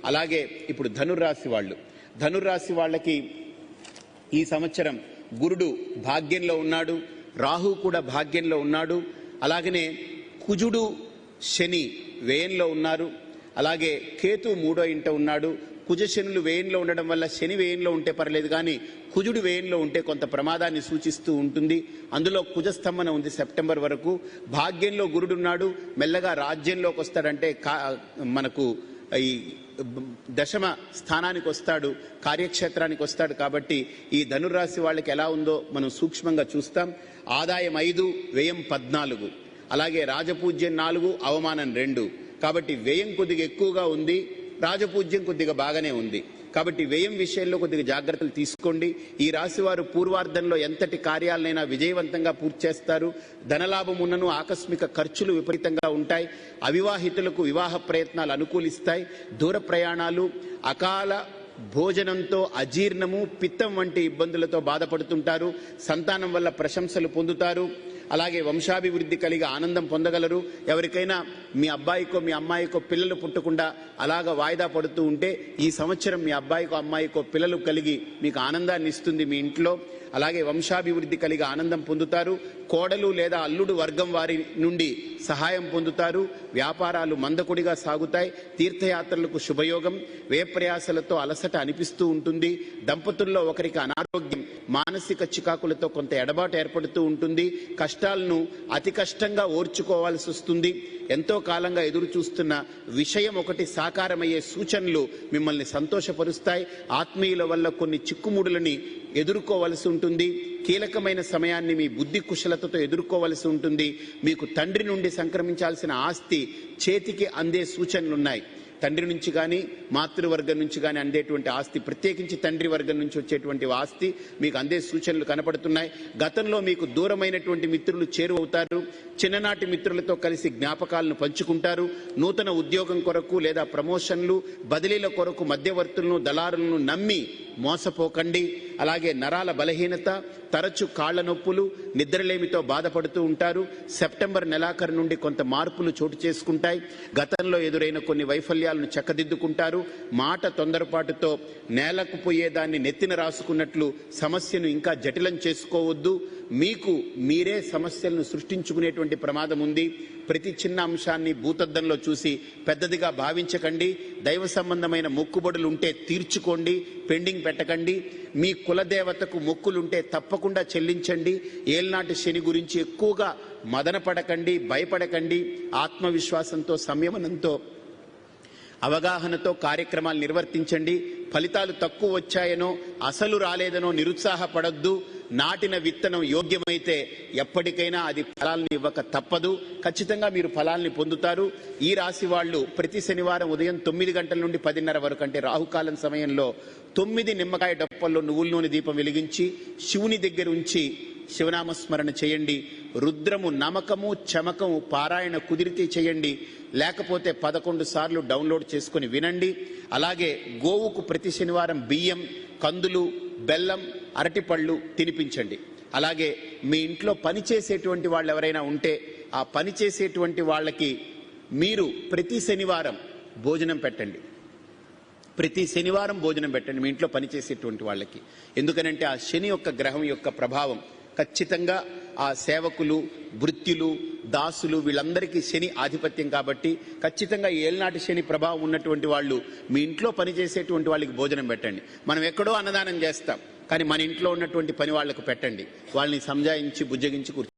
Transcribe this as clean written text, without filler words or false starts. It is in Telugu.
అలాగే ఇప్పుడు ధనుర్రాశి వాళ్ళకి ఈ సంవత్సరం గురుడు భాగ్యంలో ఉన్నాడు, రాహు కూడా భాగ్యంలో ఉన్నాడు. అలాగనే కుజుడు శని వ్యయంలో ఉన్నారు. అలాగే కేతు 3వ ఇంట ఉన్నాడు. కుజ శనులు వ్యయంలో ఉండడం వల్ల శని వ్యయంలో ఉంటే పర్లేదు, కానీ కుజుడు వ్యయంలో ఉంటే కొంత ప్రమాదాన్ని సూచిస్తూ ఉంటుంది. అందులో కుజస్తంభన ఉంది సెప్టెంబర్ వరకు. భాగ్యంలో గురుడు ఉన్నాడు, మెల్లగా రాజ్యంలోకి వస్తాడంటే మనకు ఈ దశమ స్థానానికి వస్తాడు, కార్యక్షేత్రానికి వస్తాడు. కాబట్టి ఈ ధనుర్రాశి వాళ్ళకి ఎలా ఉందో మనం సూక్ష్మంగా చూస్తాం. ఆదాయం 5, వ్యయం 14, అలాగే రాజపూజ్యం 4, అవమానం 2. కాబట్టి వ్యయం కొద్దిగా ఎక్కువగా ఉంది, రాజపూజ్యం కొద్దిగా బాగానే ఉంది. కాబట్టి వ్యయం విషయంలో కొద్దిగా జాగ్రత్తలు తీసుకోండి. ఈ రాశి వారు పూర్వార్ధంలో ఎంతటి కార్యాలనైనా విజయవంతంగా పూర్తి చేస్తారు. ధనలాభం ఉన్నను ఆకస్మిక ఖర్చులు విపరీతంగా ఉంటాయి. అవివాహితులకు వివాహ ప్రయత్నాలు అనుకూలిస్తాయి. దూర ప్రయాణాలు, అకాల భోజనంతో అజీర్ణము, పిత్తం వంటి ఇబ్బందులతో బాధపడుతుంటారు. సంతానం వల్ల ప్రశంసలు పొందుతారు. అలాగే వంశాభివృద్ధి కలిగి ఆనందం పొందగలరు. ఎవరికైనా మీ అబ్బాయికో మీ అమ్మాయికో పిల్లలు పుట్టకుండా అలాగ వాయిదా పడుతూ ఉంటే ఈ సంవత్సరం మీ అబ్బాయికో అమ్మాయికో పిల్లలు కలిగి మీకు ఆనందాన్ని ఇస్తుంది మీ ఇంట్లో. అలాగే వంశాభివృద్ధి కలిగి ఆనందం పొందుతారు. కోడలు లేదా అల్లుడు వర్గం వారి నుండి సహాయం పొందుతారు. వ్యాపారాలు మందకొడిగా సాగుతాయి. తీర్థయాత్రలకు శుభయోగం. వ్యయప్రయాసలతో అలసట అనిపిస్తూ ఉంటుంది. దంపతుల్లో ఒకరికి అనారోగ్యం, మానసిక చికాకులతో కొంత ఎడబాటు ఏర్పడుతూ ఉంటుంది. కష్టాలను అతి కష్టంగా ఓర్చుకోవాల్సి వస్తుంది. ఎంతో కాలంగా ఎదురు చూస్తున్న విషయం ఒకటి సాకారమయ్యే సూచనలు మిమ్మల్ని సంతోషపరుస్తాయి. ఆత్మీయుల వల్ల కొన్ని చిక్కుముడులని ఎదుర్కోవలసి ఉంటుంది. కీలకమైన సమయాన్ని మీ బుద్ధి కుశలతతో ఎదుర్కోవలసి ఉంటుంది. మీకు తండ్రి నుండి సంక్రమించాల్సిన ఆస్తి చేతికి అందే సూచనలున్నాయి. తండ్రి నుంచి కానీ మాతృవర్గం నుంచి కానీ అందేటువంటి ఆస్తి, ప్రత్యేకించి తండ్రి వర్గం నుంచి వచ్చేటువంటి ఆస్తి మీకు అందే సూచనలు కనపడుతున్నాయి. గతంలో మీకు దూరమైనటువంటి మిత్రులు చేరువవుతారు. చిన్ననాటి మిత్రులతో కలిసి జ్ఞాపకాలను పంచుకుంటారు. నూతన ఉద్యోగం కొరకు లేదా ప్రమోషన్లు, బదిలీల కొరకు మధ్యవర్తులను, దళారులను నమ్మి మోసపోకండి. అలాగే నరాల బలహీనత, తరచు కాళ్ల నొప్పులు, నిద్రలేమితో బాధపడుతూ ఉంటారు. సెప్టెంబర్ నెలాఖరు నుండి కొంత మార్పులు చోటు చేసుకుంటాయి. గతంలో ఎదురైన కొన్ని వైఫల్యాలను చక్కదిద్దుకుంటారు. మాట తొందరపాటుతో నేలకు పోయేదాన్ని నెత్తిన రాసుకున్నట్లు సమస్యను ఇంకా జటిలం చేసుకోవద్దు. మీకు మీరే సమస్యలను సృష్టించుకునేటువంటి ప్రమాదం ఉంది. ప్రతి చిన్న అంశాన్ని భూతద్దంలో చూసి పెద్దదిగా భావించకండి. దైవ సంబంధమైన మొక్కుబడులు ఉంటే తీర్చుకోండి, పెండింగ్ పెట్టకండి. మీ కులదేవతకు మొక్కులుంటే తప్పకుండా చెల్లించండి. ఏల్నాటి శని గురించి ఎక్కువగా మదనపడకండి, భయపడకండి. ఆత్మవిశ్వాసంతో, సంయమనంతో, అవగాహనతో కార్యక్రమాలు నిర్వర్తించండి. ఫలితాలు తక్కువ వచ్చాయనో, అసలు రాలేదనో నిరుత్సాహపడద్దు. నాటిన విత్తనం యోగ్యమైతే ఎప్పటికైనా అది ఫలాలను ఇవ్వక తప్పదు. ఖచ్చితంగా మీరు ఫలాల్ని పొందుతారు. ఈ రాశి వాళ్ళు ప్రతి శనివారం ఉదయం 9 గంటల నుండి 10:30 వరకు, అంటే రాహుకాలం సమయంలో 9 నిమ్మకాయ డప్పల్లో నువ్వుల నూనె దీపం వెలిగించి శివుని దగ్గర ఉంచి శివనామస్మరణ చేయండి. రుద్రము, నమకము, చమకము పారాయణ కుదిరితే చేయండి. లేకపోతే 11 సార్లు డౌన్లోడ్ చేసుకుని వినండి. అలాగే గోవుకు ప్రతి శనివారం బియ్యం, కందులు, బెల్లం, అరటిపళ్ళు తినిపించండి. అలాగే మీ ఇంట్లో పనిచేసేటువంటి వాళ్ళు ఎవరైనా ఉంటే ఆ పనిచేసేటువంటి వాళ్ళకి మీరు ప్రతి శనివారం భోజనం పెట్టండి. ప్రతి శనివారం భోజనం పెట్టండి మీ ఇంట్లో పనిచేసేటువంటి వాళ్ళకి. ఎందుకనంటే ఆ శని యొక్క గ్రహం యొక్క ప్రభావం ఖచ్చితంగా ఆ సేవకులు, వృత్తులు, దాసులు వీళ్ళందరికీ శని ఆధిపత్యం. కాబట్టి ఖచ్చితంగా ఏళ్నాటి శని ప్రభావం ఉన్నటువంటి వాళ్ళు మీ ఇంట్లో పనిచేసేటువంటి వాళ్ళకి భోజనం పెట్టండి. మనం ఎక్కడో అన్నదానం చేస్తాం, కానీ మన ఇంట్లో ఉన్నటువంటి పని వాళ్లకు పెట్టండి. వాళ్ళని సంజాయించి బుజ్జగించి